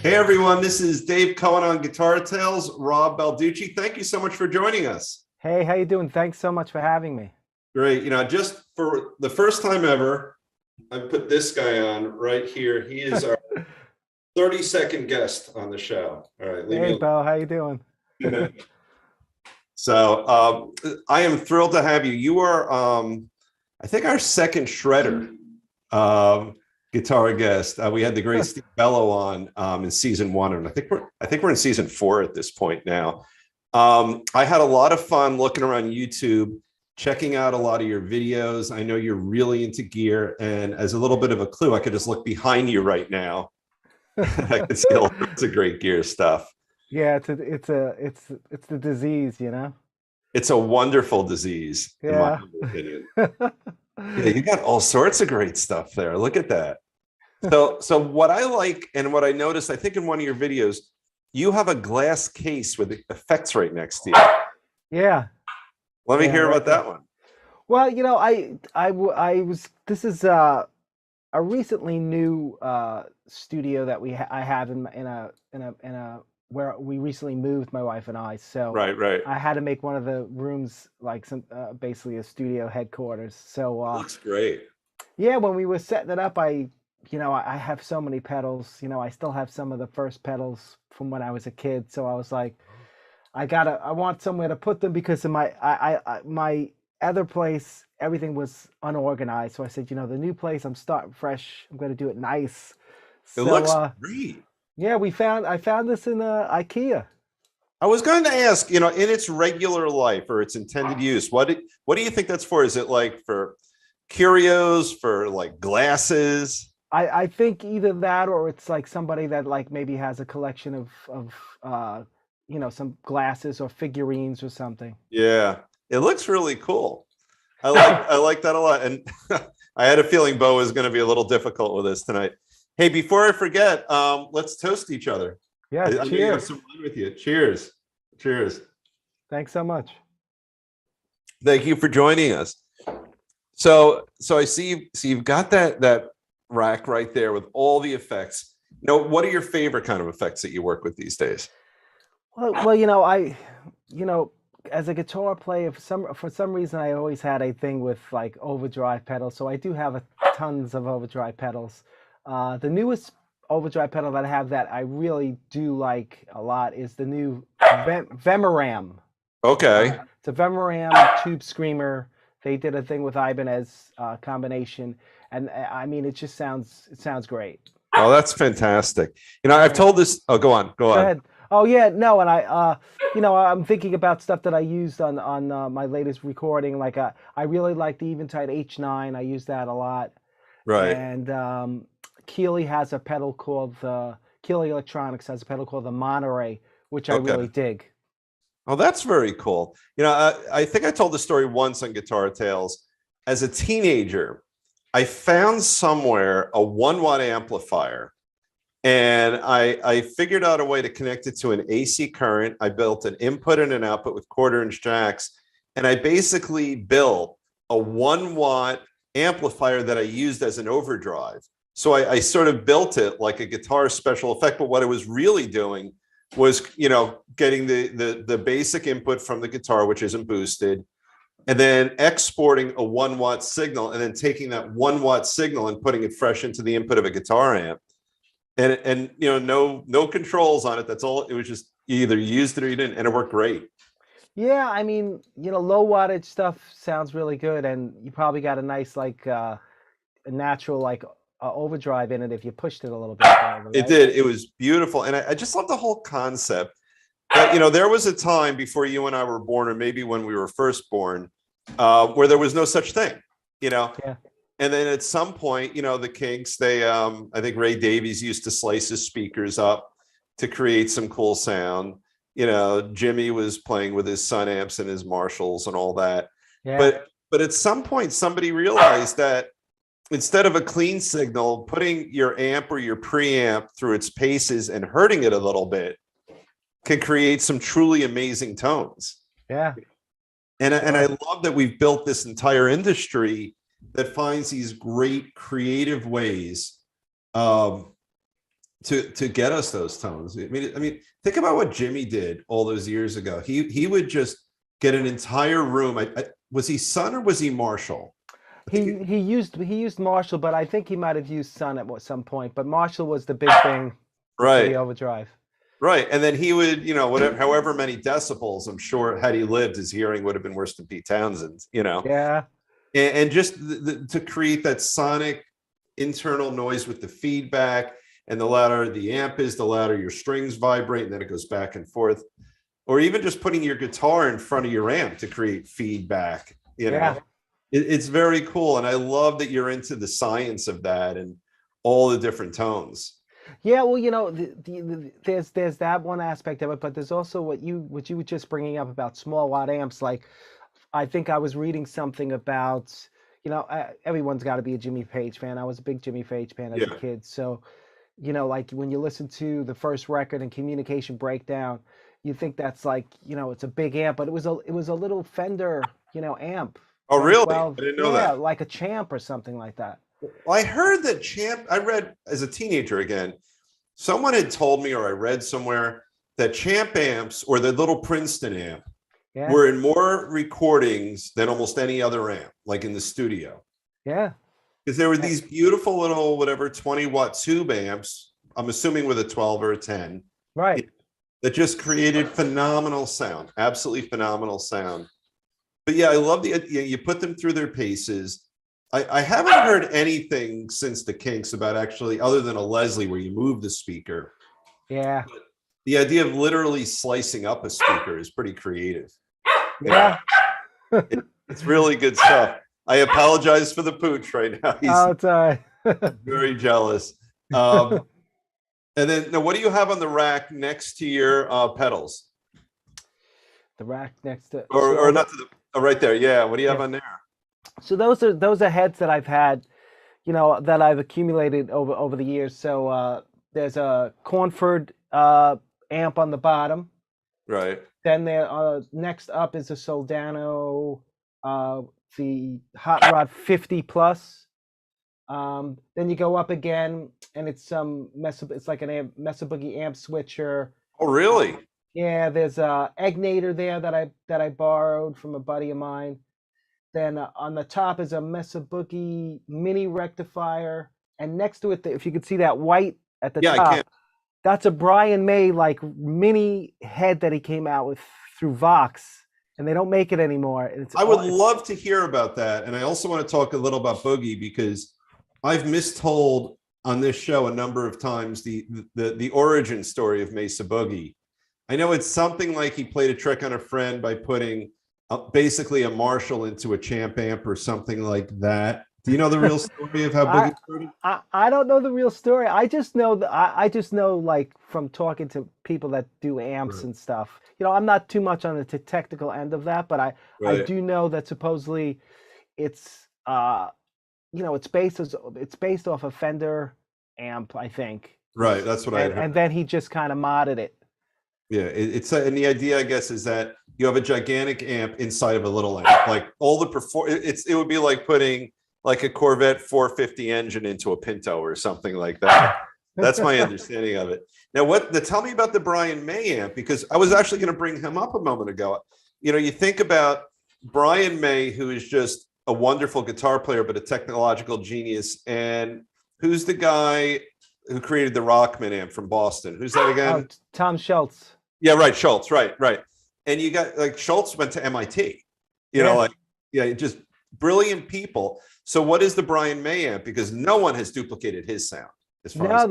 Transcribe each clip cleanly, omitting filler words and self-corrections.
Hey everyone, this is Dave Cohen on Guitar Tales, Rob Balducci. Thank you so much for joining us. Hey, how you doing? Thanks so much for having me. Great. Just for the first time ever, I put this guy on right here. He is our 30-second guest on the show. All right, leave Hey, me Bo, how you doing? alone. So I am thrilled to have you. You are, I think, our second shredder guitar guest. We had the great Steve Bello on in season 1, and I think we're in season 4 at this point now. I had a lot of fun looking around YouTube, checking out a lot of your videos. I know you're really into gear, and as a little bit of a clue, I could just look behind you right now. I can see all sorts of great gear stuff. Yeah, it's the disease, you know? It's a wonderful disease, in my Yeah. humble opinion. Yeah, you got all sorts of great stuff there. Look at that. So what I like and what I noticed, I think in one of your videos, you have a glass case with effects right next to you. Yeah. Let me Yeah, hear right about there. that one. Well, I was this is a recently new studio that I have in a where we recently moved, my wife and I. So Right, right. I had to make one of the rooms like some basically a studio headquarters. So It looks great. yeah, when we were setting it up, I have so many pedals. I still have some of the first pedals from when I was a kid. So I was like, I want somewhere to put them because in my other place, everything was unorganized. So I said, the new place, I'm starting fresh. I'm going to do it nice. It So, looks great. yeah, I found this in IKEA. I was going to ask, in its regular life or its intended use, what do you think that's for? Is it like for curios, for like glasses? I think either that or it's like somebody that like maybe has a collection of some glasses or figurines or something. Yeah, it looks really cool. I like that a lot. And I had a feeling Bo was going to be a little difficult with this tonight. Hey, before I forget, let's toast each other. I Yes, know you have cheers. some wine with you. Cheers. Cheers. Thanks so much. Thank you for joining us. So I see you've got that rack right there with all the effects. What are your favorite kind of effects that you work with these days? Well, you know, as a guitar player, for some reason, I always had a thing with like overdrive pedals. So I do have tons of overdrive pedals. The newest overdrive pedal that I have that I really do like a lot is the new Vemoram. Okay. It's a Vemoram Tube Screamer. They did a thing with Ibanez combination, and I mean, it sounds great. Oh, that's fantastic. I've Yeah. told this. Oh, go on. Go Go on. ahead. Oh yeah, no, and I'm thinking about stuff that I used on my latest recording. Like I really like the Eventide H9. I use that a lot. Right. And Keeley has a pedal called the Keeley Electronics has a pedal called the Monterey, which I really Okay. dig. Oh, that's very cool. I think I told the story once on Guitar Tales. As a teenager, I found somewhere a 1 watt amplifier, and I figured out a way to connect it to an AC current. I built an input and an output with 1/4 inch jacks, and I basically built a 1 watt amplifier that I used as an overdrive. So I sort of built it like a guitar special effect, but what I was really doing was, getting the basic input from the guitar, which isn't boosted, and then exporting a 1 watt signal, and then taking that 1 watt signal and putting it fresh into the input of a guitar amp. And no controls on it. That's all. It was just you either used it or you didn't, and it worked great. Yeah, I mean, low wattage stuff sounds really good, and you probably got a nice like a natural like overdrive in it if you pushed it a little bit further, It right? did. It was beautiful, and I just love the whole concept. But there was a time before you and I were born, or maybe when we were first born, where there was no such thing. You know, Yeah. And then at some point, the Kinks, I think Ray Davies used to slice his speakers up to create some cool sound. Jimmy was playing with his Sun amps and his Marshalls and all that. Yeah. But at some point, somebody realized that instead of a clean signal, putting your amp or your preamp through its paces and hurting it a little bit can create some truly amazing tones. Yeah. And I Sure. love that we've built this entire industry that finds these great creative ways, um, to get us those tones. I mean, think about what Jimmy did all those years ago. He would just get an entire room. Was he Sun or was he Marshall? I think He used Marshall, but I think he might have used Sun at some point. But Marshall was the big thing for the right, overdrive. right. And then he would, whatever, however many decibels. I'm sure had he lived, his hearing would have been worse than Pete Townsend's. Yeah, And just to create that sonic internal noise with the feedback. And the louder the amp is, the louder your strings vibrate, and then it goes back and forth. Or even just putting your guitar in front of your amp to create feedback. yeah. It's very cool. And I love that you're into the science of that and all the different tones. Yeah, well, there's that one aspect of it, but there's also what you were just bringing up about small watt amps. Like, I think I was reading something about, everyone's got to be a Jimmy Page fan. I was a big Jimmy Page fan as a Yeah. kid. So, like when you listen to the first record and Communication Breakdown, you think that's like, it's a big amp, but it was a little Fender, amp, Oh, really? I 112, didn't know yeah, that. like a Champ or something like that. Well, I heard that I read as a teenager again, someone had told me, or I read somewhere, that Champ amps or the little Princeton amp Yeah, were in more recordings than almost any other amp, like in the studio. yeah, Because there were eh, these beautiful little, whatever, 20-watt tube amps, I'm assuming with a 12 or a 10, right. that just created phenomenal sound, absolutely phenomenal sound. But yeah, I love you put them through their paces. I haven't heard anything since the Kinks about actually, other than a Leslie where you move the speaker. Yeah, The idea of literally slicing up a speaker is pretty creative. You know, yeah. it's really good stuff. I apologize for the pooch right now. He's Oh, it's all right. very jealous. Um, and then, now, what do you have on the rack next to your pedals, The rack next to or not to the right there? Yeah, what do you have yeah. on there? So those are heads that I've had, that I've accumulated over the years. So there's a Cornford amp on the bottom. Right. Then there next up is a Soldano, the Hot Rod 50 plus. Then you go up again, and it's it's like an Mesa Boogie amp switcher. Oh, really? Yeah, there's a Egnator there that I borrowed from a buddy of mine. Then on the top is a Mesa Boogie mini rectifier, and next to it, if you could see that white at the Yeah, I can. top, that's a Brian May like mini head that he came out with through Vox, and they don't make it anymore. I would love to hear about that. And I also want to talk a little about Boogie, because I've mistold on this show a number of times the origin story of Mesa Boogie. I know it's something like he played a trick on a friend by putting basically a Marshall into a Champ amp or something like that. Do you know the real story of how I, Boogie started? I don't know the real story. I just know that I just know, like, from talking to people that do amps Right. and stuff. I'm not too much on the technical end of that, but I Right. do know that supposedly it's it's based off a Fender amp, I think. Right. That's what I had heard. And then he just kind of modded it. Yeah, and the idea, I guess, is that you have a gigantic amp inside of a little amp. Like all the it would be like putting like a Corvette 450 engine into a Pinto or something like that. That's my understanding of it. Now, tell me about the Brian May amp, because I was actually going to bring him up a moment ago. You think about Brian May, who is just a wonderful guitar player, but a technological genius. And who's the guy who created the Rockman amp from Boston? Who's that again? Tom Schultz. Yeah, right. Schultz. Right, right. And you got, like, Schultz went to MIT. Yeah. Yeah, just brilliant people. So what is the Brian May amp? Because no one has duplicated his sound as far as.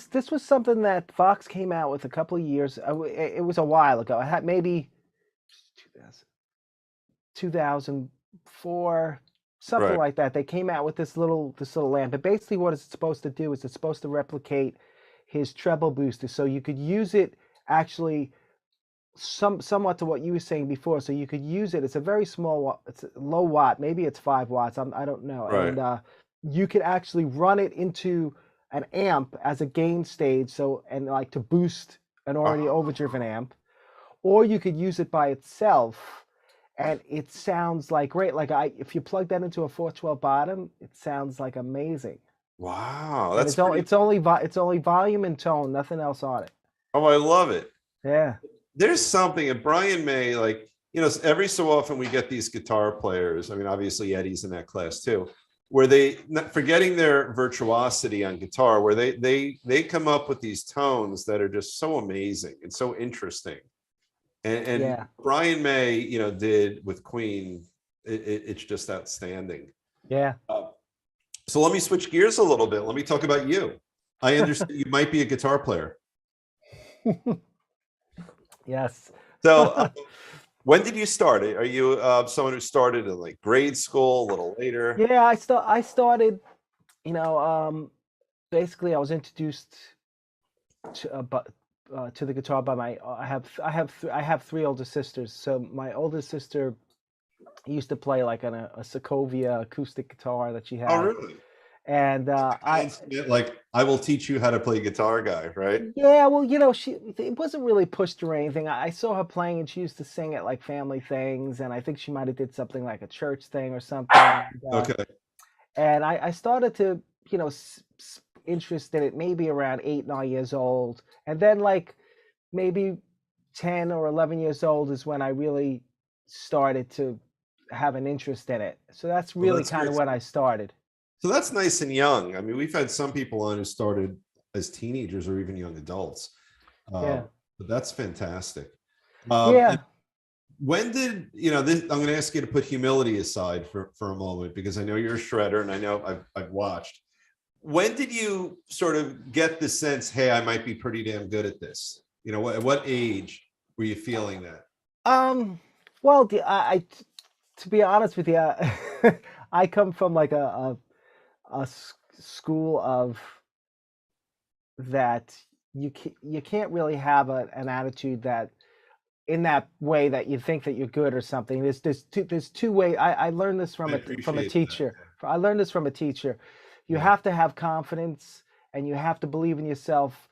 This was something that Fox came out with a couple of years. It was a while ago. I had maybe 2004, something Right. like that. They came out with this little lamp. But basically, what it's supposed to do is it's supposed to replicate his treble booster, so you could use it actually somewhat to what you were saying before. So you could use it. It's a very small, it's a low watt. Maybe it's 5 watts. I don't know. Right. And you could actually run it into an amp as a gain stage. So, and like to boost an already overdriven amp, or you could use it by itself, and it sounds like great. Like if you plug that into a 412 bottom, it sounds like amazing. Wow, And that's pretty. it's only volume and tone, nothing else on it. Oh, I love it. Yeah, There's something, and Brian May, like, every so often we get these guitar players. I mean, obviously Eddie's in that class too, where they, forgetting their virtuosity on guitar, where they come up with these tones that are just so amazing and so interesting. And yeah, Brian May, did with Queen, it's just outstanding. yeah. Uh, so let me switch gears a little bit. Let me talk about you. I understand you might be a guitar player. Yes. So when did you start? Are you someone who started in like grade school, a little later? Yeah, I started, you know, basically I was introduced to the guitar by my I have three older sisters. So my oldest sister used to play like on a Sokovia acoustic guitar that she Oh, had, really? and I Like, I will teach you how to play guitar, guy, right? yeah, well, she it wasn't really pushed or anything. I saw her playing, and she used to sing at like family things, and I think she might have did something like a church thing or something. Okay. And I started to, interest in it maybe around 8, 9 years old, and then like maybe 10 or 11 years old is when I really started to have an interest in it. So that's Well, really that's kind great. of when I started. So that's nice and young. I mean, we've had some people on who started as teenagers or even young adults. Uh, Yeah, but that's fantastic. And yeah. when did this? I'm going to ask you to put humility aside for a moment, because I know you're a shredder and I know I've watched. When did you sort of get the sense, hey, I might be pretty damn good at this? At what age were you feeling that? Um, well, to be honest with you, I come from like school of that you can't really have an attitude that in that way that you think that you're good or something. There's two way. I learned this I from a appreciate that. teacher. I learned this from a teacher. You Yeah. have to have confidence and you have to believe in yourself,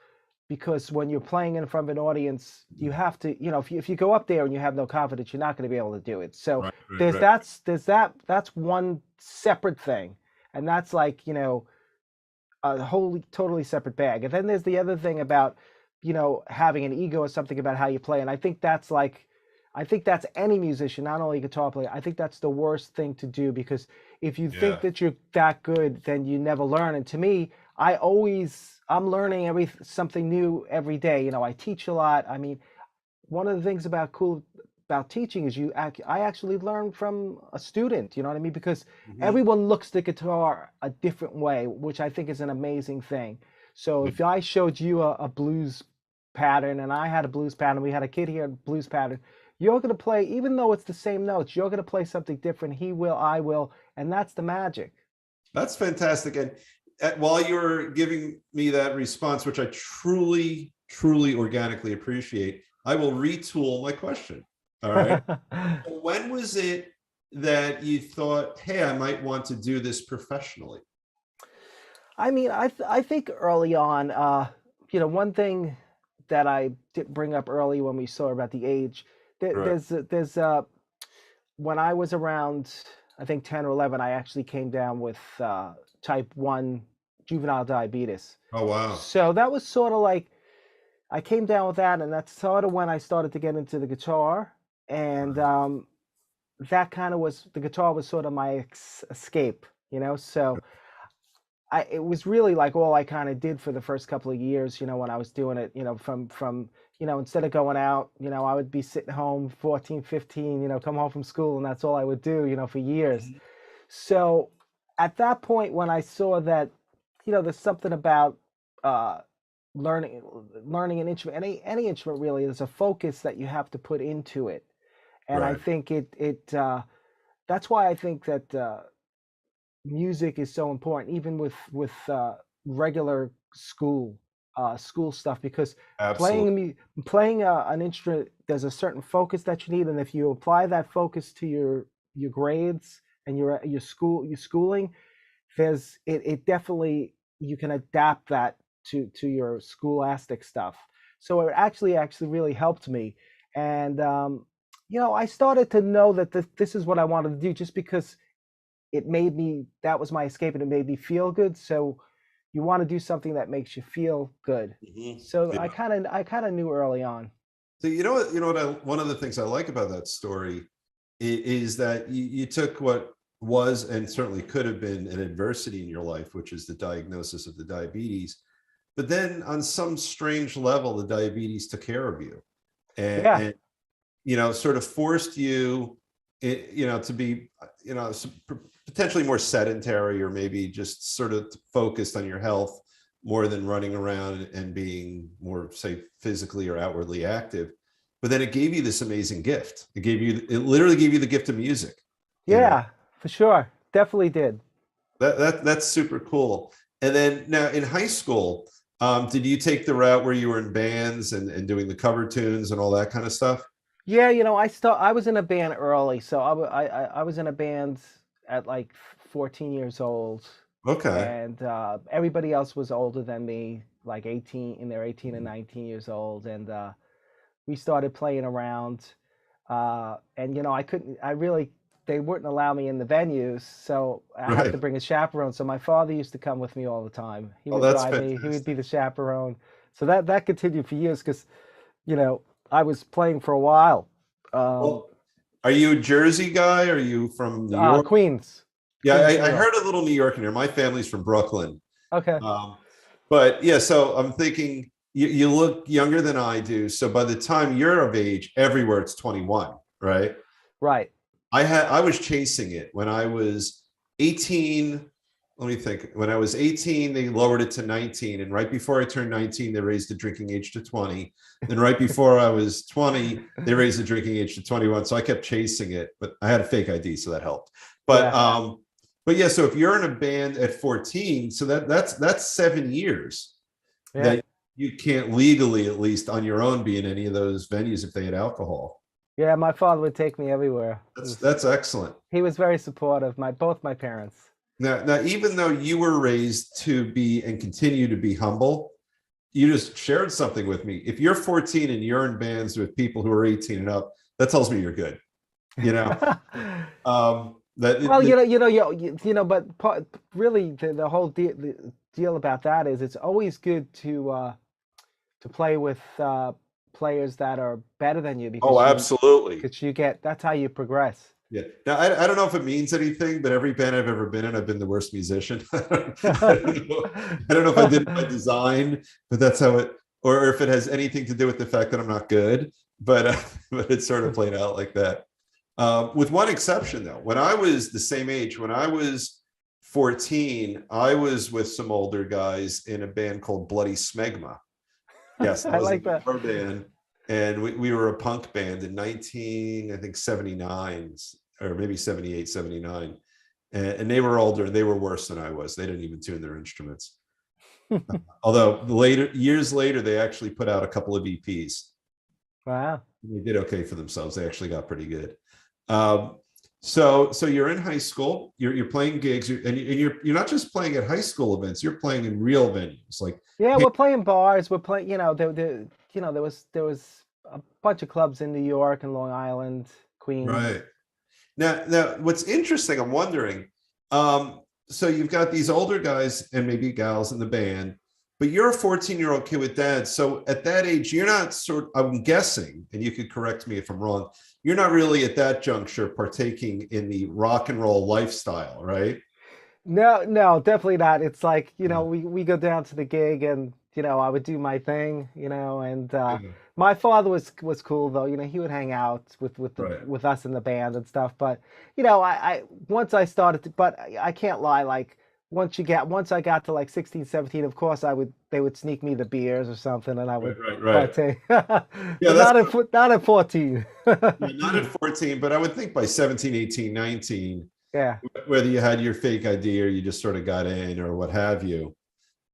because when you're playing in front of an audience, you have to, if you go up there and you have no confidence, you're not going to be able to do it. So Right, right, right. that's one separate thing, and that's like, a wholly totally separate bag. And then there's the other thing about, having an ego or something about how you play. And I think that's any musician, not only a guitar player. I think that's the worst thing to do, because if you think Yeah. that you're that good, then you never learn. And to me, I'm learning something new every day. I teach a lot. I mean, one of the things about teaching is I actually learn from a student, you know what I mean? Because Mhm. everyone looks the guitar a different way, which I think is an amazing thing. So Yeah. if I showed you a blues pattern and I had a blues pattern, we had a kid here, a blues pattern, you're going to play, even though it's the same notes, you're going to play something different. He will, I will, and that's the magic. That's fantastic. And while you were giving me that response, which I truly, truly organically appreciate, I will retool my question. All right. When was it that you thought, hey, I might want to do this professionally? I mean, I think early on, one thing that I did bring up early when we saw about the age, Right. when I was around, I think 10 or 11, I actually came down with type 1 juvenile diabetes. Oh, wow. So that was sort of like I came down with that, and that's sort of when I started to get into the guitar, and that kind of was the guitar was sort of my escape, So it was really like all I kind of did for the first couple of years, when I was doing it, from instead of going out, I would be sitting home 14, 15, come home from school, and that's all I would do, for years. So at that point, when I saw that, there's something about uh, learning an instrument, any instrument really, there's a focus that you have to put into it, and I Right. think that's why I think that music is so important, even with regular school stuff, because Absolutely. playing an instrument, there's a certain focus that you need, and if you apply that focus to your grades and your schooling, it definitely, you can adapt that to your scholastic stuff. So it actually really helped me, and I started to know that this is what I wanted to do, just because that was my escape and it made me feel good. So you want to do something that makes you feel good. Mhm. So Yeah. I kind of knew early on. So one of the things I like about that story is that you took what was and certainly could have been an adversity in your life, which is the diagnosis of the diabetes. But then on some strange level, the diabetes took care of you Yeah. and sort of forced you, to be, potentially more sedentary or maybe just sort of focused on your health more than running around and being more, say, physically or outwardly active. But then it gave you this amazing gift. It literally gave you the gift of music. You know, Yeah, for sure. Definitely did. that's super cool. And then now in high school, did you take the route where you were in bands and doing the cover tunes and all that kind of stuff? Yeah, I was in a band early, so I was in a band at like 14 years old, Okay. and everybody else was older than me, like 18, in their 18 and 19 years old, and we started playing around, and I really, they wouldn't allow me in the venues, so I had to Right. bring a chaperone. So my father used to come with me all the time. He Oh, would that's drive me, he would be fantastic. the chaperone. So that continued for years because you know, I was playing for a while. Um, Well, are you a Jersey guy? Are you from New York? Queens, Yeah, Queens, New I York. heard a little New York in here. My family's from Brooklyn. Okay, Um, but yeah, so I'm thinking you look younger than I do. So by the time you're of age, everywhere it's 21, right? right. I was chasing it when I was 18. Let me think. When I was 18, they lowered it to 19. And right before I turned 19, they raised the drinking age to 20. Then right before I was 20, they raised the drinking age to 21. So I kept chasing it, but I had a fake ID, so that helped. But Yeah, um, but yeah, so if you're in a band at 14, so that's 7 years yeah, that you can't legally, at least on your own, be in any of those venues if they had alcohol. yeah. My father would take me everywhere. That's excellent. He was very supportive. Both my parents. Now, even though you were raised to be and continue to be humble, you just shared something with me. If you're 14 and you're in bands with people who are 18 and up, that tells me you're good. You know, Well, but really, the whole deal about that is it's always good to play with players that are better than you oh, absolutely. because you get that's how you progress. Yeah. Now, I don't know if it means anything, but every band I've ever been in, I've been the worst musician. I don't know if I did it by design, but that's how it, or if it has anything to do with the fact that I'm not good, but it sort of played out like that. With one exception, though, when I was the same age, when I was 14, I was with some older guys in a band called Bloody Smegma. Yes, I I was a like that. guitar band, and we were a punk band in 19, I think 79 or maybe 78, 79. And they were older and they were worse than I was. They didn't even tune their instruments. Although years later, they actually put out a couple of EPs. Wow. They did okay for themselves. They actually got pretty good. Um, so you're in high school, you're playing gigs, and you're not just playing at high school events, you're playing in real venues. Like, Yeah, hey, we're playing bars. We're playing. There was a bunch of clubs in New York and Long Island, Queens. right. Now, what's interesting, I'm wondering, um, so you've got these older guys and maybe gals in the band, but you're a 14-year-old kid with dad. So at that age, you're not I'm guessing, and you could correct me if I'm wrong, you're not really at that juncture partaking in the rock and roll lifestyle, right? No, no, definitely not. It's like, Yeah. we go down to the gig and, I would do my thing, and Yeah. my father was cool though. He would hang out Right. with us in the band and stuff. But, I once I started to, but I can't lie, like once I got to like 16, 17, of course they would sneak me the beers or something and I Right, would right, right. partake. Yeah, But that's not at 14. yeah, not at 14, but I would think by 17, 18, 19, Yeah, whether you had your fake ID or you just sort of got in or what have you.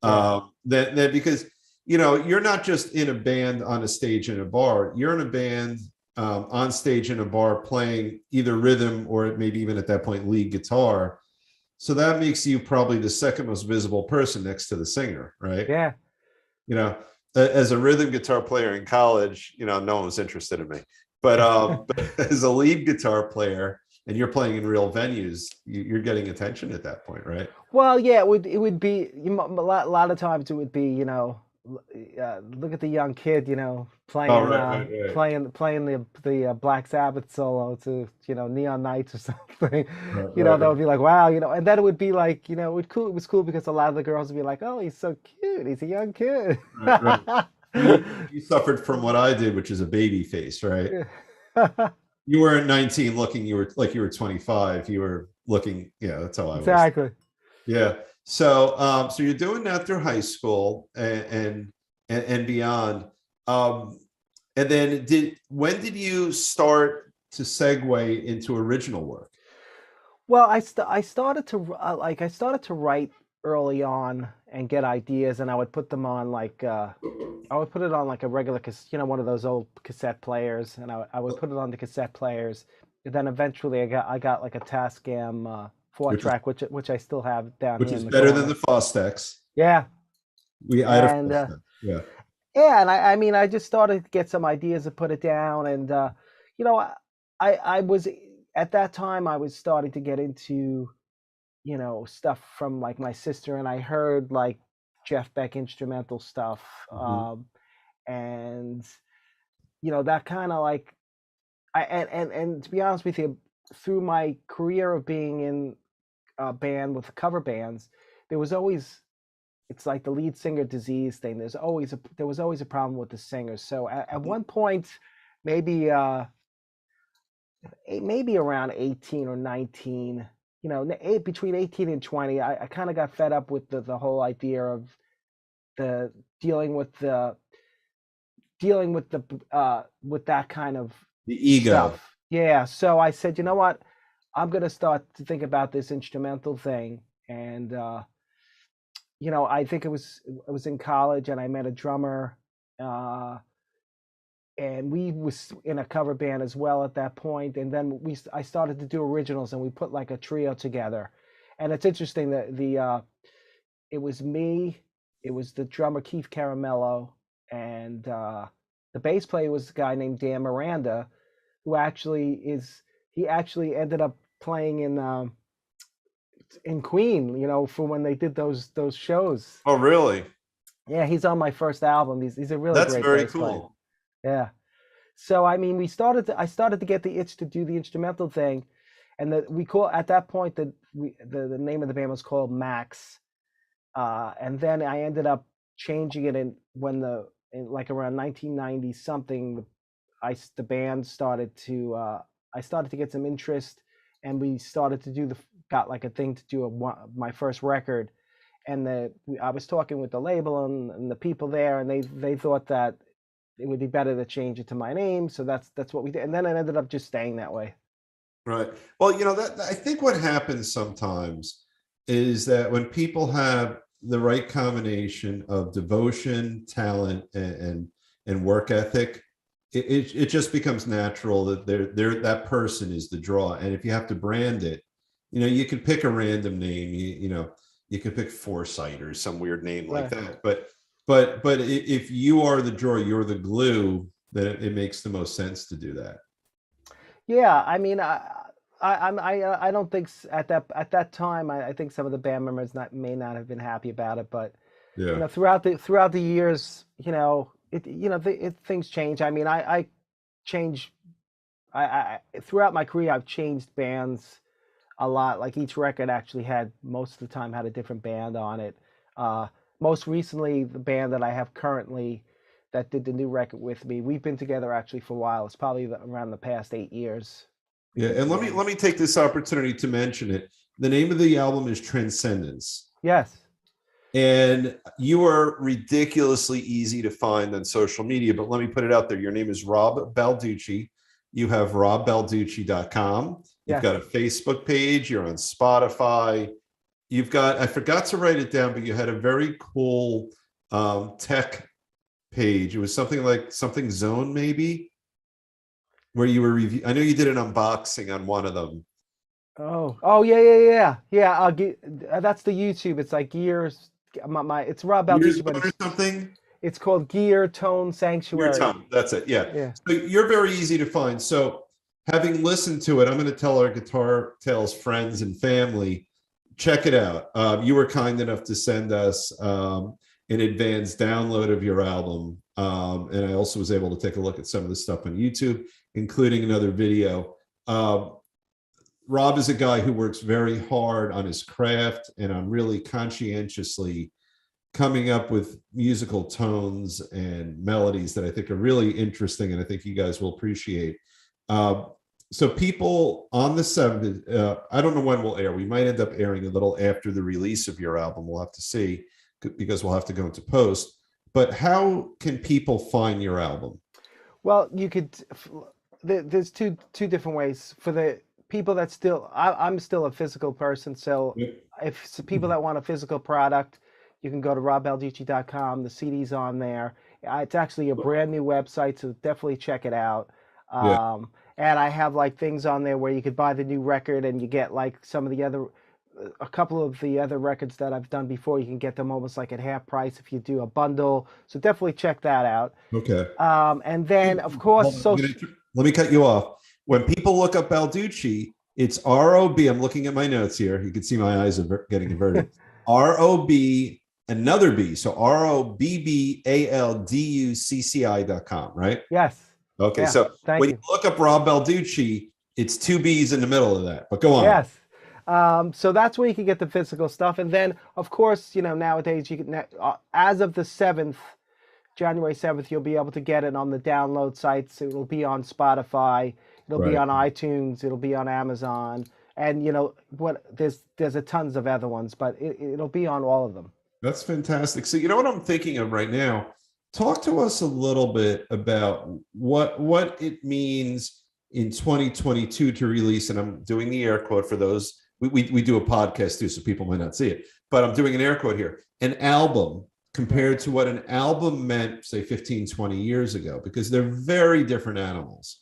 yeah. That because you're not just in a band on a stage in a bar, you're in a band on stage in a bar playing either rhythm or maybe even at that point lead guitar. So that makes you probably the second most visible person next to the singer, right? Yeah. you know as a rhythm guitar player in college, no one was interested in me, but as a lead guitar player, and you're playing in real venues, you're getting attention at that point, right? Well, yeah, it would be a lot of times it would be, look at the young kid, Oh, playing right, right, right. playing the Black Sabbath solo to Neon Nights or something. Right, That right, would be like, wow, and then it would be like, it was cool because a lot of the girls would be like, oh, he's so cute, he's a young kid. right, right. You suffered from what I did, which is a baby face, right? You weren't 19 looking, you were like you were 25. You were looking, yeah, that's how I was. Exactly. Yeah. So you're doing that through high school and beyond. Um, and then when did you start to segue into original work? Well, I started to I started to write early on and get ideas, and I would put them on like I would put it on like a regular, one of those old cassette players, and I would put it on the cassette players. And then eventually I got like a Tascam four Which is track, which I still have down which here is in the better than the corner. Fostex. Yeah, I had a and Fostex. Yeah. yeah, and I mean I just started to get some ideas to put it down, and you know I was at that time I was starting to get into stuff from like my sister, and I heard like Jeff Beck instrumental stuff, Mhm. and that kind of like and to be honest with you, through my career of being in a band with cover bands, there was always it's like the lead singer disease thing. There was always a problem with the singers. So at one point, maybe maybe around 18 or 19, between 18 and 20, I kind of got fed up with the whole idea of the dealing with the with that kind of The ego. stuff. Yeah, so I said, you know what? I'm gonna start to think about this instrumental thing, and I think it was in college, and I met a drummer, uh, and we was in a cover band as well at that point, and then I started to do originals, and we put like a trio together, and it's interesting that it was me, it was the drummer Keith Caramello, and the bass player was a guy named Dan Miranda, who he actually ended up playing in Queen, for when they did those shows. Oh, really? Yeah, he's on my first album. He's a really That's great very bass player. cool. Yeah. So I mean, I started to get the itch to do the instrumental thing, and at that point the name of the band was called Max, and then I ended up changing it like around 1990 something. The band started to I started to get some interest, and we started to got like a thing to do my first record, and I was talking with the label and the people there, and they thought that it would be better to change it to my name, so that's what we did, and then it ended up just staying that way. Right. Well, that I think what happens sometimes is that when people have the right combination of devotion, talent, and work ethic, it just becomes natural that that person is the draw. And if you have to brand it, you can pick a random name. You could pick Foresight or some weird name like Right. that. But if you are the draw, you're the glue, then it makes the most sense to do that. Yeah, I mean, I don't think at that time I think some of the band members may not have been happy about it, but Yeah. throughout the years, things change. I mean, I change. Throughout my career, I've changed bands a lot. Like each record actually most of the time had a different band on it. Uh, Most recently, the band that I have currently that did the new record with me, we've been together actually for a while. It's probably around the past 8 years we've Yeah, been and together. let me take this opportunity to mention it. The name of the album is Transcendence, Yes. and you are ridiculously easy to find on social media. But let me put it out there. Your name is Rob Balducci. You have robbalducci.com. You've Yes. got a Facebook page. You're on Spotify. I forgot to write it down, but you had a very cool tech page. It was something like something zone, maybe, where you were I know you did an unboxing on one of them. Oh, yeah. That's the YouTube. It's like Gears. It's Rob Years Balducci, but or something. it's called Gear Tone Your Sanctuary. tongue. That's it. Yeah. Yeah. So you're very easy to find. So having listened to it, I'm going to tell our Guitar Tales friends and family, check it out. You were kind enough to send us an advanced download of your album. And I also was able to take a look at some of the stuff on YouTube, including another video. Rob is a guy who works very hard on his craft and on really conscientiously coming up with musical tones and melodies that I think are really interesting, and I think you guys will appreciate. So people on the 7th, I don't know when we'll air. We might end up airing a little after the release of your album. We'll have to see, because we'll have to go into post. But how can people find your album? Well, you could. There's two different ways for the people that still. I'm still a physical person, so if people that want a physical product, you can go to robbalducci.com. The CD's on there. It's actually a brand new website, so definitely check it out. Yeah. And I have like things on there where you could buy the new record and you get like some of the other, a couple of the other records that I've done before. You can get them almost like at half price if you do a bundle. So definitely check that out. Okay. And then of course, let me cut you off. When people look up Balducci, it's ROB. I'm looking at my notes here. You can see my eyes are getting averted. ROB, another B. So ROBBALDUCCI.com, right? Yes. Okay. Yeah, So when you you look up Rob Balducci, it's two B's in the middle of that. But go on. Yes. So that's where you can get the physical stuff. And then, of course, nowadays, you can, as of the 7th, January 7th, you'll be able to get it on the download sites. It'll be on Spotify. It'll be on iTunes. It'll be on Amazon. And, there's a tons of other ones, but it'll be on all of them. That's fantastic. So, you know what I'm thinking of right now? Talk to us a little bit about what it means in 2022 to release, and I'm doing the air quote for those. We do a podcast too, so people might not see it, but I'm doing an air quote here. An album compared to what an album meant, say, 15, 20 years ago, because they're very different animals.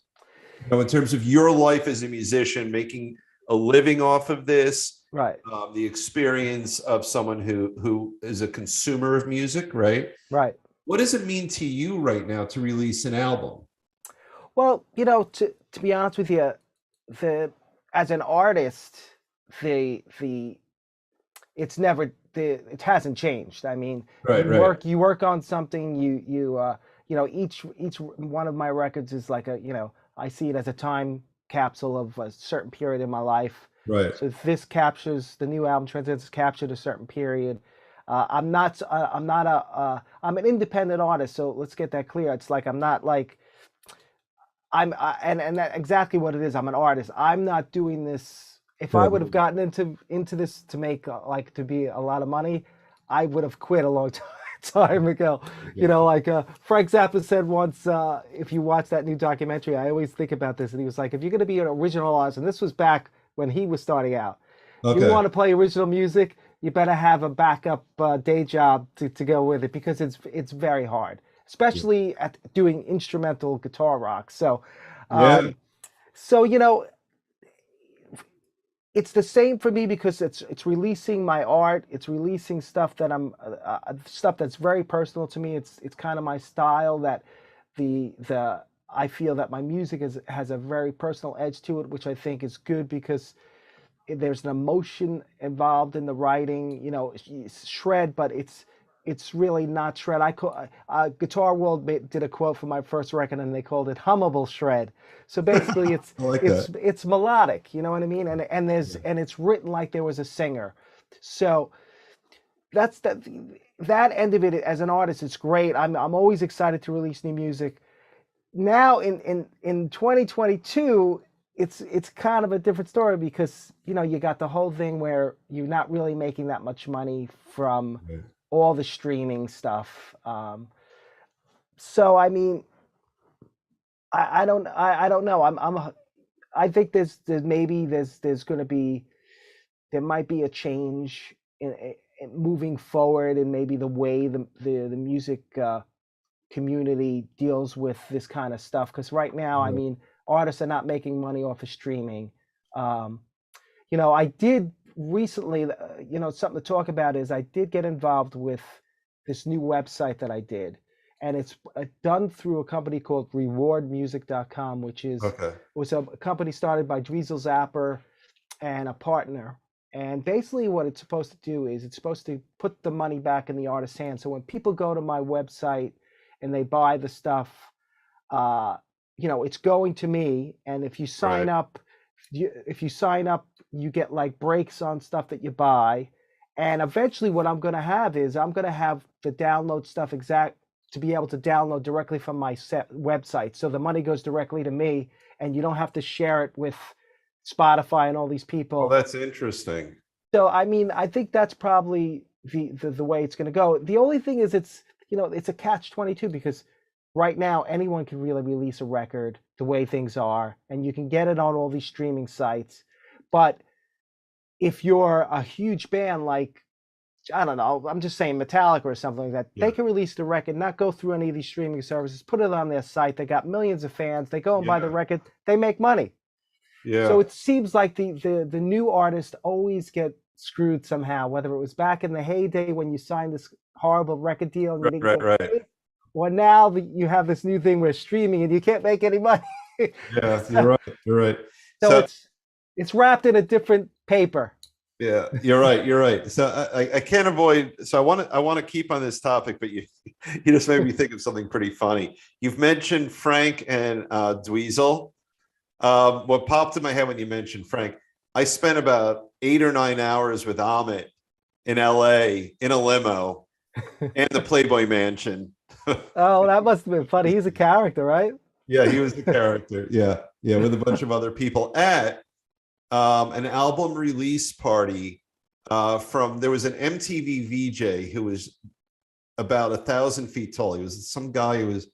In terms of your life as a musician, making a living off of this, right? The experience of someone who is a consumer of music, right? Right. What does it mean to you right now to release an album? Well, to be honest with you, as an artist, it hasn't changed. I mean, you work on something. Each one of my records is like I see it as a time capsule of a certain period in my life. Right. So this captures the new album. Transcendence captured a certain period. I'm an independent artist, so let's get that clear. It's like and that's exactly what it is. I'm an artist. I'm not doing this. If I would have gotten into this to make to be a lot of money, I would have quit a long time ago. Frank Zappa said once, if you watch that new documentary, I always think about this, and he was like, if you're going to be an original artist, and this was back when he was starting out, you want to play original music, you better have a backup day job to go with it, because it's very hard, especially at doing instrumental guitar rock. So, it's the same for me, because it's releasing my art. It's releasing stuff that stuff that's very personal to me. It's kind of my style that I feel that my music has a very personal edge to it, which I think is good, because there's an emotion involved in the writing. It's shred, but it's really not shred. Guitar World did a quote for my first record, and they called it hummable shred. So basically, it's melodic. You know what I mean? And it's written like there was a singer. So that's that end of it. As an artist, it's great. I'm always excited to release new music. Now in 2022. It's kind of a different story, because you got the whole thing where you're not really making that much money from all the streaming stuff. So I mean, I don't know. I think there's going to be, there might be a change in moving forward, and maybe the way the music community deals with this kind of stuff. Because right now, I mean, artists are not making money off of streaming. I did recently, something to talk about is I did get involved with this new website that I did. and it's done through a company called rewardmusic.com, which is Okay. was a company started by Dweezil Zapper and a partner. And basically what it's supposed to do is it's supposed to put the money back in the artist's hand. So when people go to my website and they buy the stuff, it's going to me. And if you sign Right. up, you get like breaks on stuff that you buy. And eventually what I'm going to have is I'm going to have the download stuff to be able to download directly from my website. So the money goes directly to me and you don't have to share it with Spotify and all these people. Oh, that's interesting. So I mean, I think that's probably the way it's going to go. The only thing is it's a catch-22 because right now anyone can really release a record the way things are, and you can get it on all these streaming sites. But if you're a huge band like, I don't know, I'm just saying Metallica or something like that, they can release the record, not go through any of these streaming services, put it on their site. They got millions of fans. They go and buy the record. They make money. Yeah. So it seems like the new artists always get screwed somehow, whether it was back in the heyday when you signed this horrible record deal and you didn't get paid, or now that you have this new thing where streaming and you can't make any money. Yeah, you're right. You're right. So it's wrapped in a different paper. Yeah, you're right. You're right. So I can't avoid. So I want to keep on this topic, but you just made me think of something pretty funny. You've mentioned Frank and Dweezil. What popped in my head when you mentioned Frank, I spent about 8 or 9 hours with Amit in LA in a limo and the Playboy Mansion. Oh, that must have been funny. He's a character, right? Yeah, he was the character. Yeah, with a bunch of other people at an album release party there was an MTV VJ who was about 1,000 feet tall. He was some guy he was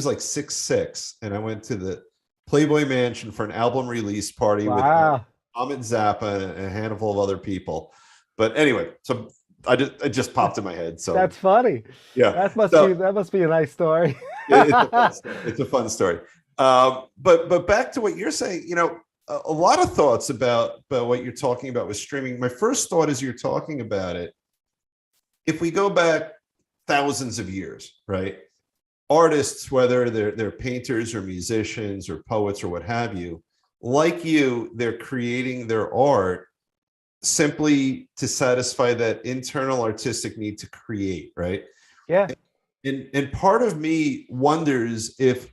like 6'6", and I went to the Playboy Mansion for an album release party with Amit Zappa and a handful of other people. But anyway, so it just popped in my head. So that's funny. Yeah, that must be a nice story. It's a fun story. But back to what you're saying, a lot of thoughts about what you're talking about with streaming. My first thought as you're talking about it, if we go back thousands of years, right? Artists, whether they're painters or musicians or poets or what have you, like you, they're creating their art simply to satisfy that internal artistic need to create, right? Yeah. And part of me wonders if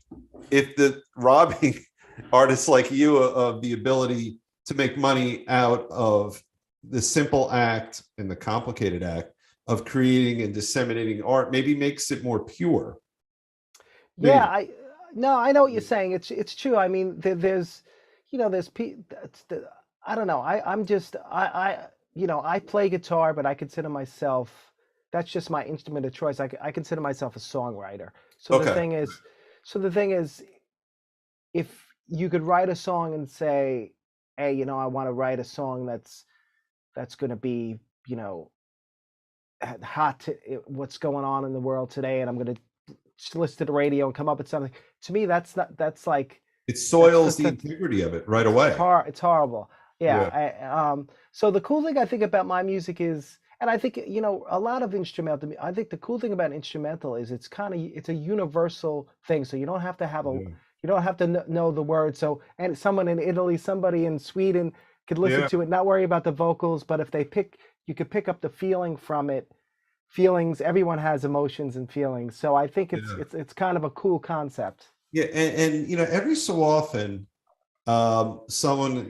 the robbing artists like you of the ability to make money out of the simple act and the complicated act of creating and disseminating art maybe makes it more pure. Maybe. Yeah, I know what you're saying. It's true. I mean, there's I don't know. I play guitar, but I consider myself, that's just my instrument of choice. I consider myself a songwriter. So the thing is, if you could write a song and say, hey, I want to write a song that's going to be, hot to what's going on in the world today, and I'm going to listen to the radio and come up with something. To me, that's like, it soils the integrity of it right away. It's horrible. Yeah. So the cool thing I think about my music is, and I think a lot of instrumental. I think the cool thing about instrumental is it's a universal thing. So you don't have to have you don't have to know the words. So, and someone in Italy, somebody in Sweden could listen to it, not worry about the vocals. But if you could pick up the feeling from it. Feelings. Everyone has emotions and feelings. So I think it's kind of a cool concept. Yeah, and every so often, someone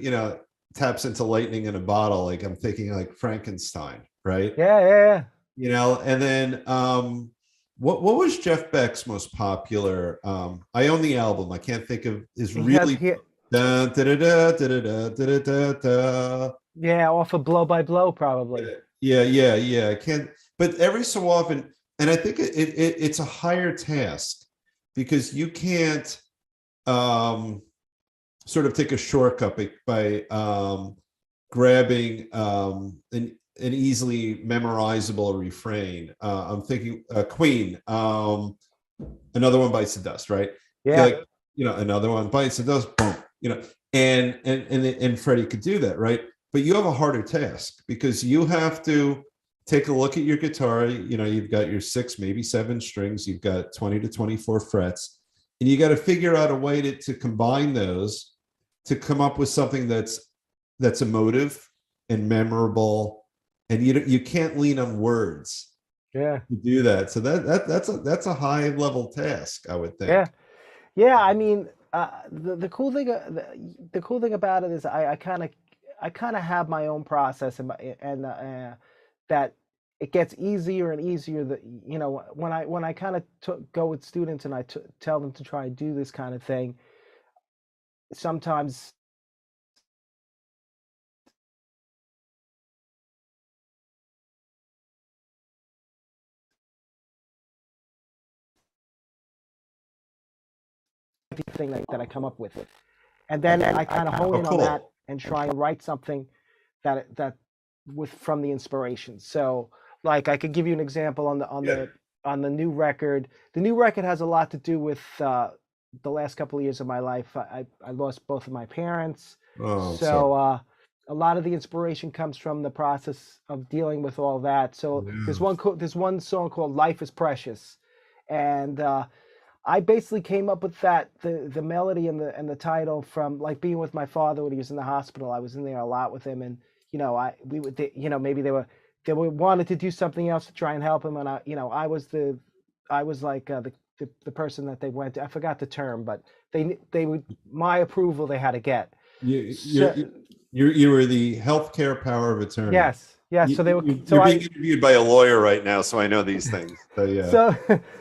taps into lightning in a bottle. Like I'm thinking like Frankenstein, right? Yeah. And then what was Jeff Beck's most popular? I own the album. I can't think of his really. Yeah, off of Blow by Blow, probably. Yeah. I can't. But every so often, and I think it's a higher task because you can't sort of take a shortcut by grabbing an easily memorizable refrain. I'm thinking Queen, Another One Bites the Dust, right? Yeah. Another one bites the dust, boom, and Freddie could do that, right? But you have a harder task because you have to take a look at your guitar. You know, you've got your 6, maybe 7 strings, you've got 20 to 24 frets, and you got to figure out a way to combine those to come up with something that's emotive and memorable. And you can't lean on words Yeah. to do that. So that's a high level task, I would think. Yeah. Yeah, I mean, the cool thing, the cool thing about it is I kind of have my own process, and that it gets easier and easier. That you know, when I kind of go with students and tell them to try and do this kind of thing, sometimes thing that I come up with, and then I kind of hone Oh, in on that cool. and try and write something that with from the inspiration. So like I could give you an example on Yeah. the new record. The new record has a lot to do with the last couple of years of my life. I lost both of my parents, Oh, I'm sorry. so a lot of the inspiration comes from the process of dealing with all that. So Yeah. there's one song called "Life Is Precious," and I basically came up with the melody and the title from like being with my father when he was in the hospital. I was in there a lot with him, and you know we would you know maybe they were wanted to do something else to try and help him, and I was like the person that they went to. I forgot the term, but they would my approval they had to get. You, you're So you were the healthcare power of attorney. yes, yes. So they were You're being interviewed by a lawyer right now, so I know these things. So yeah, so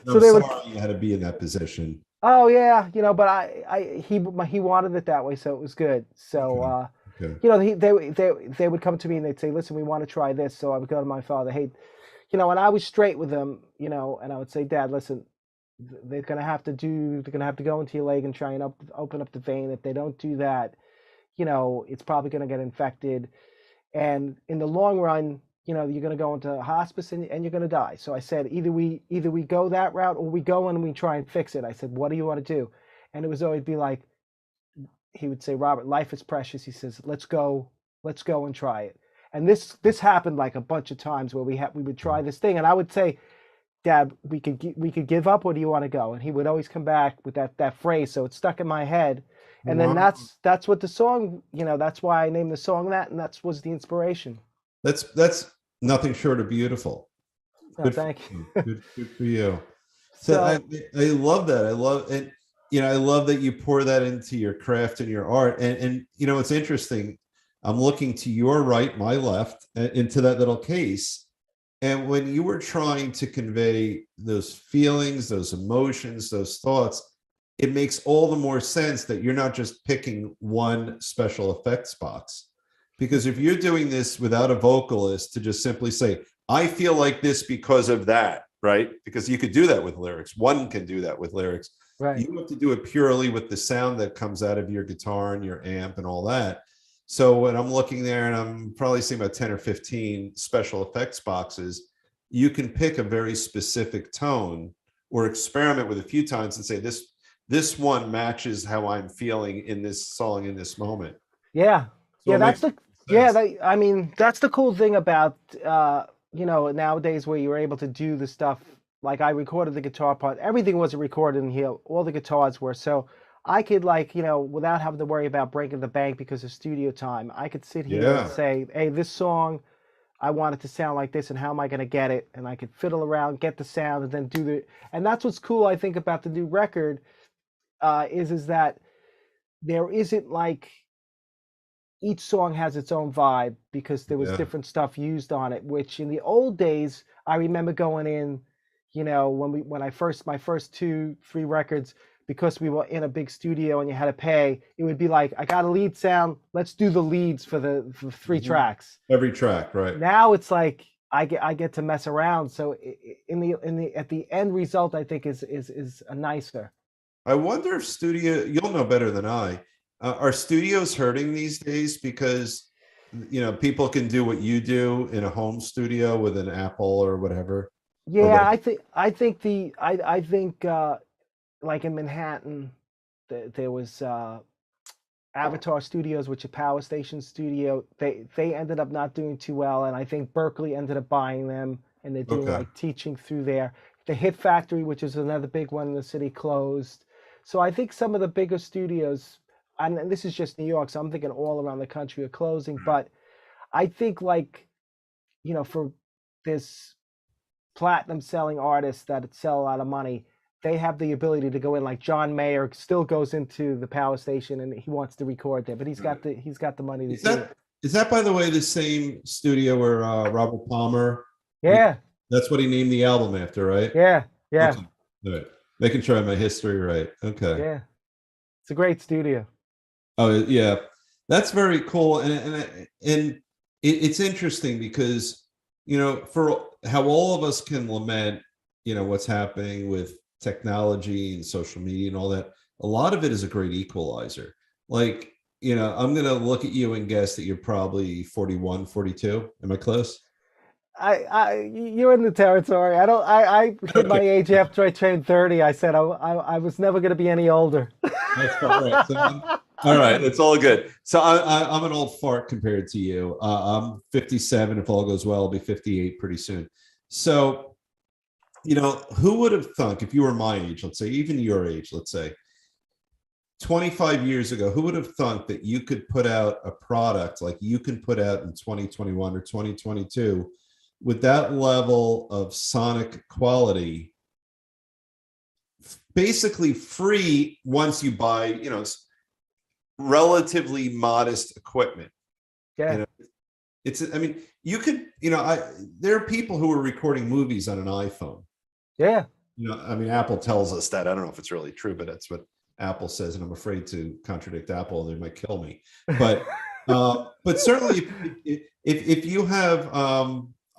so I'm they would. sorry you had to be in that position. Oh yeah, you know, but he wanted it that way, so it was good. So Okay. Okay. you know, they would come to me and they'd say, "Listen, we want to try this." So I would go to my father, "Hey, you know," and I was straight with them, you know, and I would say, "Dad, listen, they're gonna have to go into your leg and try and open up the vein. If they don't do that, you know, it's probably gonna get infected, and in the long run, you know, you're going to go into hospice and you're going to die." So I said, either we go that route or we go and we try and fix it. I said, "What do you want to do?" And it was always be like, he would say, "Robert, life is precious." He says, let's go and try it." And this happened like a bunch of times where we would try this thing, and I would say, "Dad, we could give up, or do you want to go?" And he would always come back with that phrase, so it stuck in my head. And then Wow. that's what the song, you know, that's why I named the song that, and that was the inspiration. That's nothing short of beautiful. No, Good for thank you. you. Good for you. So So I love that. I love it. You know, I love that you pour that into your craft and your art. And you know, it's interesting. I'm looking to your right, my left, into that little case. And when you were trying to convey those feelings, those emotions, those thoughts, it makes all the more sense that you're not just picking one special effects box. Because if you're doing this without a vocalist to just simply say, I feel like this because of that, right? Because you could do that with lyrics. One can do that with lyrics. right. You have to do it purely with the sound that comes out of your guitar and your amp and all that. So when I'm looking there and I'm probably seeing about 10 or 15 special effects boxes, you can pick a very specific tone or experiment with a few times and say, this one matches how I'm feeling in this song in this moment. Yeah. So Yeah, it makes yeah, sense. I mean, that's the cool thing about you know, nowadays where you're able to do the stuff like I recorded the guitar part. Everything wasn't recorded in here. All the guitars were. So I could like, you know, without having to worry about breaking the bank because of studio time, I could sit here and Yeah. say, "Hey, this song I want it to sound like this, and how am I going to get it?" And I could fiddle around, get the sound, and then do the. And that's what's cool, I think, about the new record, is that there isn't like each song has its own vibe because there was Yeah. different stuff used on it. Which in the old days, I remember going in, you know, when I first my first 2 3 records, because we were in a big studio and you had to pay, it would be like, I got a lead sound, let's do the leads for 3 tracks. Every track, right? Now it's like I get to mess around. So in the at the end result, I think is a nicer. I wonder if you'll know better than I, are studios hurting these days because, you know, people can do what you do in a home studio with an Apple or whatever, or Yeah, what? I think like in Manhattan, there was Avatar Studios, which is a Power Station studio, they ended up not doing too well, and I think Berkeley ended up buying them, and they're doing Okay. like teaching through there. The Hit Factory, which is another big one in the city, closed. So I think some of the bigger studios, and this is just New York, so I'm thinking all around the country are closing. But I think like, for this platinum selling artists that sell a lot of money, they have the ability to go in. Like John Mayer still goes into the Power Station and he wants to record there, but he's got the money to Is do it. that by the way the same studio where Robert Palmer? Yeah, That's what he named the album after, right? yeah, yeah, Okay. All right. Making sure I have my history right. Okay. yeah. It's a great studio. Oh yeah, that's very cool, and it's interesting because for how all of us can lament, what's happening with technology and social media and all that. A lot of it is a great equalizer. Like, I'm gonna look at you and guess that you're probably 41, 42. Am I close? You're in the territory. I hit my Okay. age after I turned 30. I said I was never going to be any older. That's all right. So all right, it's all good. So I'm an old fart compared to you. I'm 57. If all goes well, I'll be 58 pretty soon. So, who would have thunk if you were my age, let's say, even your age, let's say, 25 years ago, who would have thunk that you could put out a product like you can put out in 2021 or 2022 with that level of sonic quality, basically free once you buy, relatively modest equipment. Yeah, I mean, you could, there are people who are recording movies on an iPhone. yeah. I mean, Apple tells us that. I don't know if it's really true, but that's what Apple says, and I'm afraid to contradict Apple. They might kill me. But certainly, if you have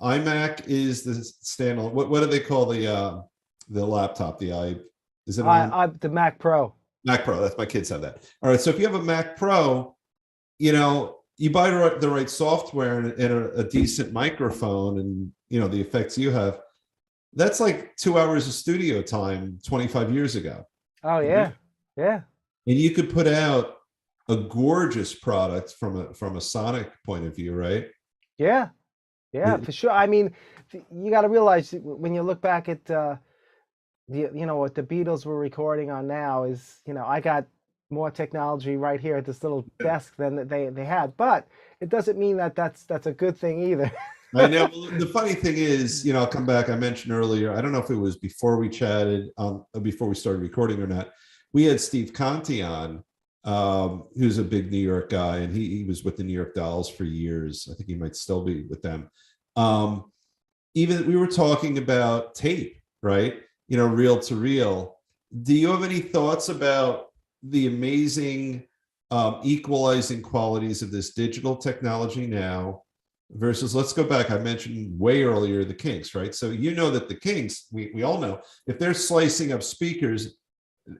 iMac is the standalone. What do they call the laptop? Is it The Mac Pro. Mac Pro? That's my kids have that. All right. So if you have a Mac Pro, you buy the right software and a decent microphone, and the effects you have. That's like 2 hours of studio time 25 years ago. Oh yeah, yeah. And you could put out a gorgeous product from a sonic point of view, right? Yeah, yeah, for sure. I mean, you got to realize when you look back at what the Beatles were recording on now is, I got more technology right here at this little desk than they had, but it doesn't mean that that's a good thing either. I know. The funny thing is, I'll come back. I mentioned earlier, I don't know if it was before we chatted, before we started recording or not. We had Steve Conti on, who's a big New York guy, and he was with the New York Dolls for years. I think he might still be with them. Even we were talking about tape, right? Reel to reel. Do you have any thoughts about the amazing equalizing qualities of this digital technology now versus, let's go back, I mentioned way earlier, the Kinks, right? So that the Kinks, we all know, if they're slicing up speakers,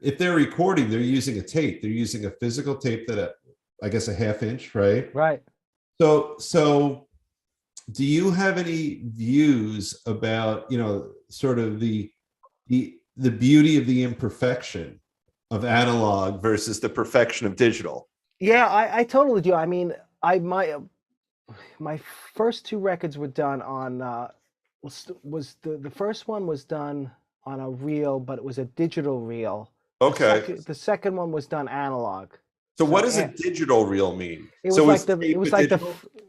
if they're recording, they're using a tape. They're using a physical tape that, I guess, a half inch, right? Right. So do you have any views about, sort of the beauty of the imperfection of analog versus the perfection of digital? Yeah, I totally do. I mean, my first two records were done on was the first one was done on a reel, but it was a digital reel. Okay. The second one was done analog. So what does a digital reel mean? It was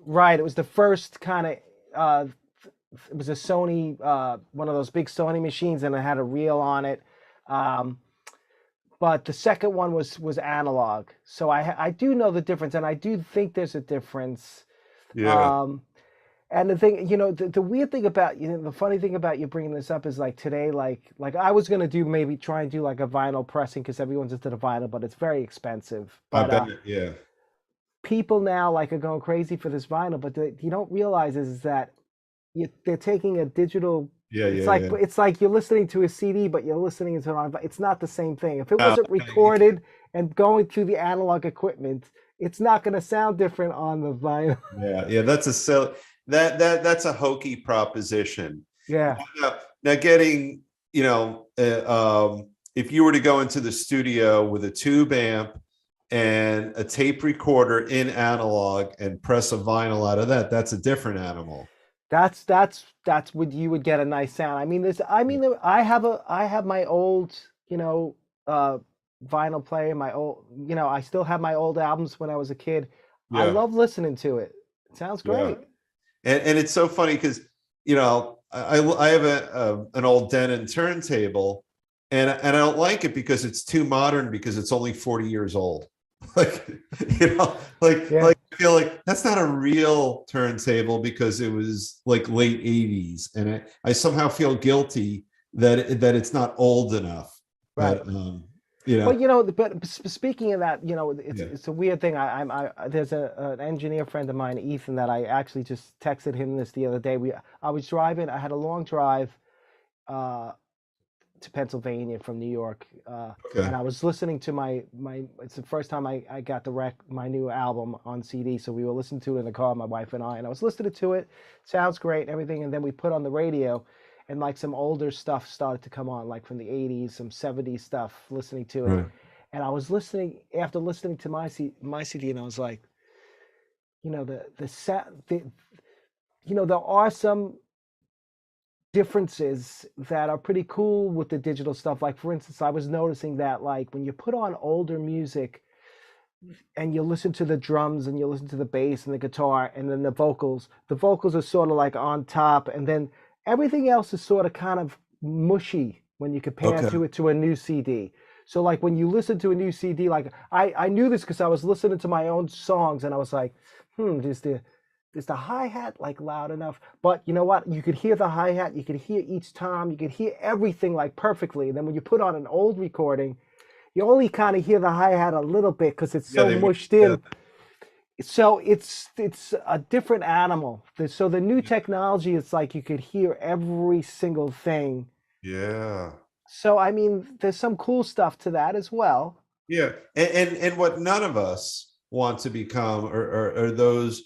right. It was the first kind of it was a Sony one of those big Sony machines, and it had a reel on it. But the second one was analog. So I do know the difference, and I do think there's a difference. Yeah. And the thing, the weird thing about, the funny thing about you bringing this up is like today, like I was going to try and do like a vinyl pressing because everyone's into the vinyl, but it's very expensive. But I bet, yeah. People now like are going crazy for this vinyl, but you don't realize is that they're taking a digital. It's like you're listening to a CD, but you're listening to it. It's not the same thing. If it wasn't recorded and going through the analog equipment, it's not going to sound different on the vinyl. Yeah, that's a silly. That's a hokey proposition. Yeah. Now getting, if you were to go into the studio with a tube amp and a tape recorder in analog and press a vinyl out of that, that's a different animal. That's what you would get a nice sound. I mean, I have my old, uh, vinyl player, my old, I still have my old albums when I was a kid. I Yeah. love listening to it. It sounds Yeah. great. And it's so funny because, I have an old Denon turntable, and I don't like it because it's too modern, because it's only 40 years old. Like, Yeah. like I feel like that's not a real turntable because it was like late 80s. And I somehow feel guilty that it's not old enough. Right. But But speaking of that, it's yeah. it's a weird thing. There's an engineer friend of mine, Ethan, that I actually just texted him this the other day. I was driving. I had a long drive uh, to Pennsylvania from New York, Okay. and I was listening to my. It's the first time I got my new album on CD. So we were listening to it in the car, my wife and I was listening to it. Sounds great and everything, and then we put on the radio, and like some older stuff started to come on, like from the 80s, some 70s stuff, listening to it. Right. And I was listening after listening to my CD, and I was like, there are some differences that are pretty cool with the digital stuff. Like, for instance, I was noticing that, like, when you put on older music and you listen to the drums and you listen to the bass and the guitar and then the vocals are sort of like on top, and then everything else is sort of kind of mushy when you compare Okay. to a new CD. So like when you listen to a new CD, like I knew this because I was listening to my own songs and I was like, is the hi-hat like loud enough? But you know what? You could hear the hi-hat, you could hear each tom, you could hear everything like perfectly. And then when you put on an old recording, you only kind of hear the hi-hat a little bit because it's Yeah, so they mushed yeah. in. So it's a different animal. So the new technology, it's like you could hear every single thing. Yeah. So I mean, there's some cool stuff to that as well. Yeah. And what none of us want to become are those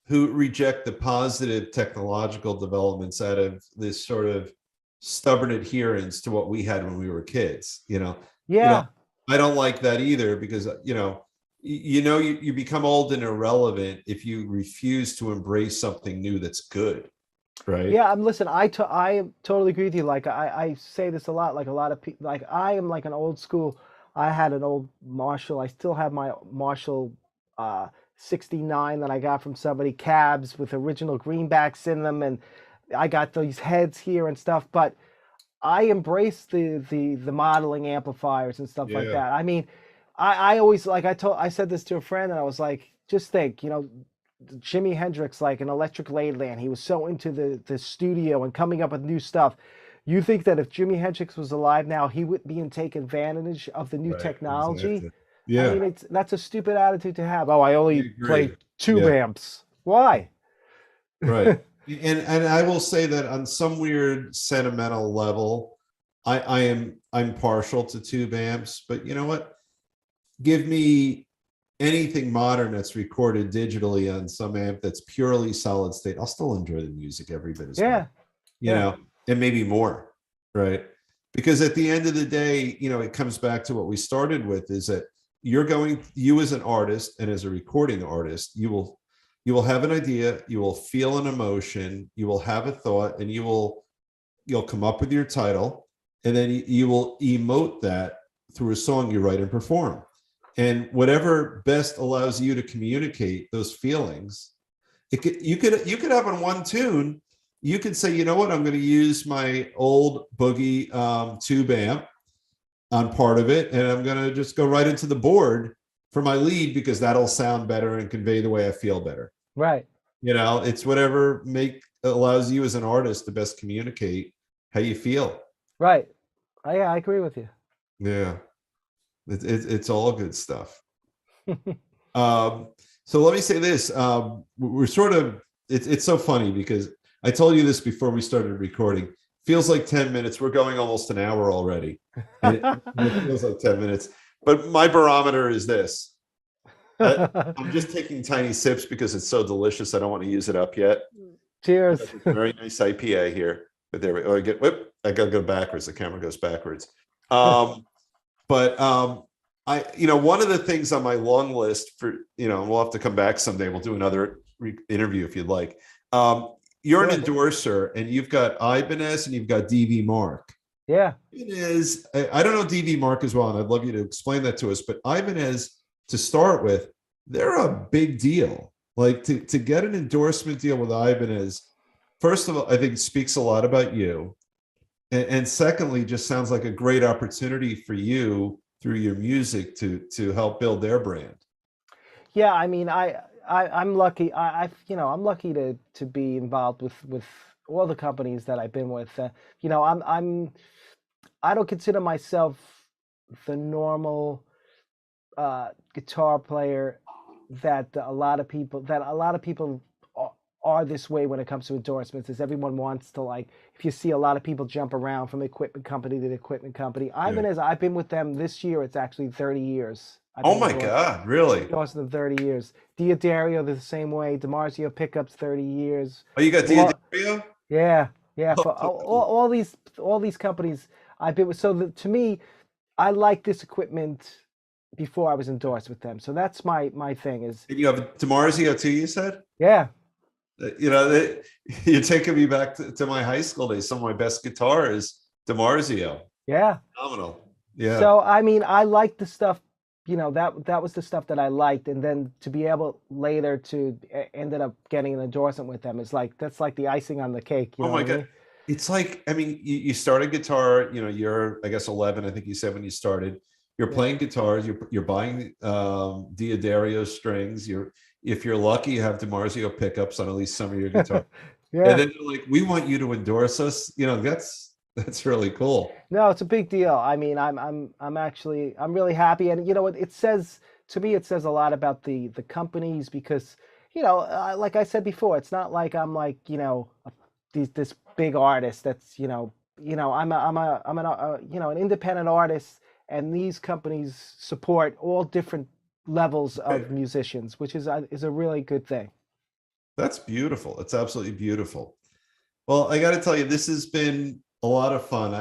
who reject the positive technological developments out of this sort of stubborn adherence to what we had when we were kids. Yeah, I don't like that either, because you become old and irrelevant if you refuse to embrace something new that's good, right? yeah. Listen, I totally agree with you. Like I say this a lot. Like a lot of people, like I am like an old school. I had an old Marshall. I still have my Marshall uh 69 that I got from somebody, cabs with original greenbacks in them, and I got these heads here and stuff. But I embrace the modeling amplifiers and stuff like Yeah. that. I mean, I always, like I said this to a friend, and I was like, just think, Jimi Hendrix, like an Electric Ladyland, he was so into the studio and coming up with new stuff. You think that if Jimi Hendrix was alive now, he would be and take advantage of the new Right. technology? Exactly. I Yeah. mean, that's a stupid attitude to have. Oh, I I only play agree. tube Yeah. amps. Why? Right. And I will say that on some weird sentimental level, I'm partial to tube amps, but you know what? Give me anything modern that's recorded digitally on some amp that's purely solid state. I'll still enjoy the music every bit as much, Yeah, yeah, and maybe more, right? Because at the end of the day, it comes back to what we started with, is that you as an artist and as a recording artist, you will have an idea, you will feel an emotion, you will have a thought, and you'll come up with your title, and then you will emote that through a song you write and perform. And whatever best allows you to communicate those feelings, you could have on one tune, you could say, you know what, I'm going to use my old boogie tube amp on part of it, and I'm going to just go right into the board for my lead, because that'll sound better and convey the way I feel better. right, It's whatever allows you as an artist to best communicate how you feel. right. Yeah, I agree with you. Yeah, it's all good stuff. Um, so let me say this: we're sort of it's so funny because I told you this before we started recording. Feels like 10 minutes. We're going almost an hour already, and it feels like 10 minutes. But my barometer is this. I'm just taking tiny sips because it's so delicious. I don't want to use it up yet. Cheers. Very nice IPA here. But there we go. I gotta go backwards. The camera goes backwards. But One of the things on my long list for, we'll have to come back someday. We'll do another interview if you'd like. You're an Sure. endorser, and you've got Ibanez and you've got DV Mark. Yeah. Ibanez, I don't know DV Mark as well, and I'd love you to explain that to us. But Ibanez, to start with, they're a big deal. Like to get an endorsement deal with Ibanez, first of all, I think speaks a lot about you. And secondly, just sounds like a great opportunity for you through your music to help build their brand. Yeah, I mean, I'm lucky. I'm lucky to be involved with all the companies that I've been with. I don't consider myself the normal guitar player that a lot of people are this way when it comes to endorsements. Is everyone wants to, like, if you see a lot of people jump around from equipment company to equipment company. I've been with them this year. It's actually 30 years. Oh my God, really? Endorsed them 30 years. Diadario, the same way. DiMarzio pickups, 30 years. Oh, you got Diadario? Yeah. Oh, For all these companies I've been with. So to me, I like this equipment before I was endorsed with them. So that's my thing is. And you have DiMarzio too, you said? Yeah. You're taking me back to my high school days. Some of my best guitar is DiMarzio. Yeah. Phenomenal. Yeah. So, I mean, I like the stuff, that was the stuff that I liked. And then to be able later to ended up getting an endorsement with them is like, that's like the icing on the cake. Oh my God. It's like, I mean, you started guitar, you're, I guess, 11, I think you said when you started. You're playing guitars, you're buying Diadario strings, if you're lucky, you have DiMarzio pickups on at least some of your guitars. Yeah. And then they're like, we want you to endorse us. That's really cool. No, it's a big deal. I mean, I'm really happy. And it says, to me, it says a lot about the companies because, like I said before, it's not like I'm like, this big artist that's, I'm an independent artist, and these companies support all different levels of musicians, which is a really good thing. That's beautiful. It's absolutely beautiful. Well, I got to tell you, this has been a lot of fun.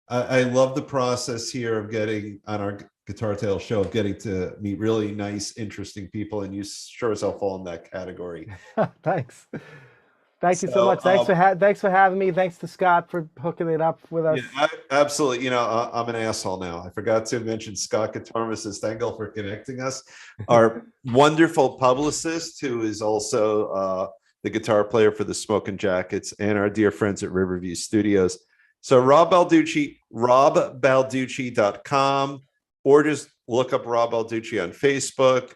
I love the process here of getting on our Guitar Tales show, of getting to meet really nice, interesting people, and you sure as hell fall in that category. Thanks. Thank you so much. Thanks for having me. Thanks to Scott for hooking it up with us. Yeah, absolutely. I'm an asshole now. I forgot to mention Scott Guitarma says thank you for connecting us. Our wonderful publicist, who is also the guitar player for the Smoking Jackets, and our dear friends at Riverview Studios. So Rob Balducci, robbalducci.com, or just look up Rob Balducci on Facebook.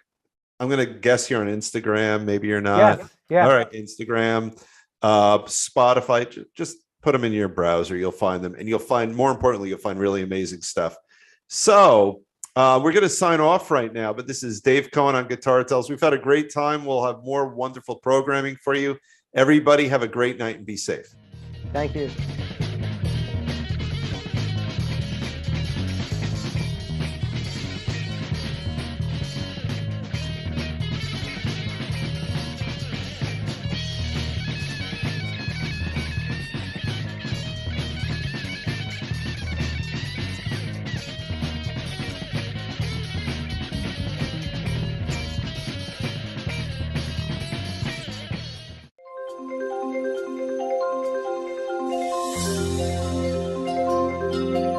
I'm going to guess you're on Instagram. Maybe you're not. Yes. Yeah. All right. Instagram, Spotify, just put them in your browser. You'll find them, and more importantly, you'll find really amazing stuff. So we're going to sign off right now, but this is Dave Cohen on Guitar Tales. We've had a great time. We'll have more wonderful programming for you. Everybody have a great night and be safe. Thank you.